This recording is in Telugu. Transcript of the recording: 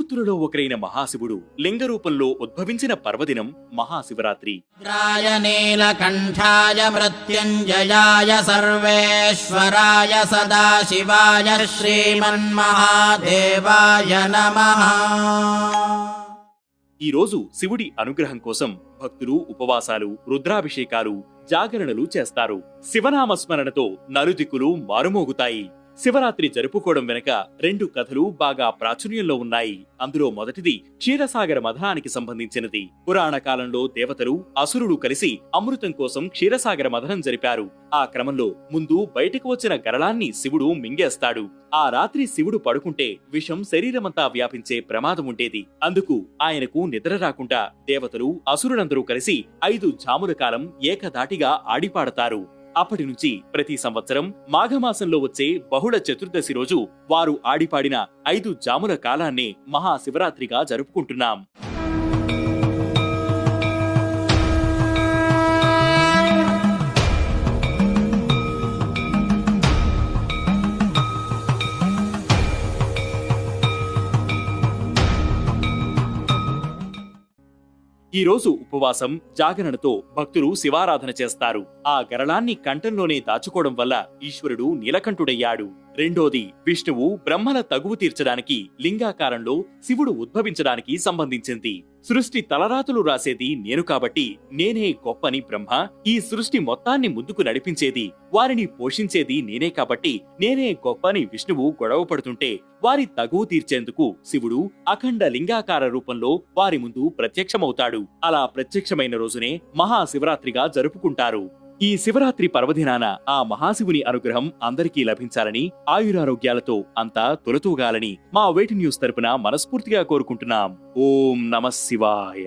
త్రిమూర్తులలో ఒకరైన మహాశివుడు లింగ రూపంలో ఉద్భవించిన పర్వదినం మహాశివరాత్రి. నీలకంఠాయ మృత్యుంజయాయ సర్వేశ్వరాయ సదాశివాయ శ్రీమన్మహాదేవాయ నమః. ఈ రోజు శివుడి అనుగ్రహం కోసం భక్తులు ఉపవాసాలు, రుద్రాభిషేకాలు, జాగరణలు చేస్తారు. శివనామస్మరణతో నలుదిక్కులు మారుమోగుతాయి. శివరాత్రి జరుపుకోవడం వెనక 2 కథలు బాగా ప్రాచుర్యంలో ఉన్నాయి. అందులో మొదటిది క్షీరసాగర మథనానికి సంబంధించినది. పురాణ కాలంలో దేవతలు, అసురులు కలిసి అమృతం కోసం క్షీరసాగర మథనం జరిపారు. ఆ క్రమంలో ముందు బయటకు వచ్చిన గరళాన్ని శివుడు మింగేస్తాడు. ఆ రాత్రి శివుడు పడుకుంటే విషం శరీరమంతా వ్యాపించే ప్రమాదం ఉండేది. అందుకు ఆయనకు నిద్ర రాకుండా దేవతలు, అసురులందరూ కలిసి 5 జాముల కాలం ఏకధాటిగా ఆడిపాడతారు. అప్పటి నుంచి ప్రతి సంవత్సరం మాఘమాసంలో వచ్చే బహుళ చతుర్దశి రోజు వారు ఆడిపాడిన 5 జాముల కాలాన్నే మహాశివరాత్రిగా జరుపుకుంటున్నాం. ఈ రోజు ఉపవాసం, జాగరణతో భక్తులు శివారాధన చేస్తారు. ఆ గరళాన్ని కంఠంలోనే దాచుకోవడం వల్ల ఈశ్వరుడు నీలకంఠుడయ్యాడు. రెండోది విష్ణువు బ్రహ్మల తగువు తీర్చడానికి లింగాకారంలో శివుడు ఉద్భవించడానికి సంబంధించింది. సృష్టి తలరాతులు రాసేది నేను కాబట్టి నేనే గొప్పని బ్రహ్మ, ఈ సృష్టి మొత్తాన్ని ముందుకు నడిపించేది, వారిని పోషించేది నేనే కాబట్టి నేనే గొప్పని విష్ణువు గొడవ పడుతుంటే వారి తగువు తీర్చేందుకు శివుడు అఖండ లింగాకార రూపంలో వారి ముందు ప్రత్యక్షమవుతాడు. అలా ప్రత్యక్షమైన రోజునే మహాశివరాత్రిగా జరుపుకుంటారు. ఈ శివరాత్రి పర్వదినాన ఆ మహాశివుని అనుగ్రహం అందరికీ లభించాలని, ఆయురారోగ్యాలతో అంతా తొలతూగాలని మా వేటి న్యూస్ తరపున మనస్ఫూర్తిగా కోరుకుంటున్నాం. ఓం నమః శివాయ.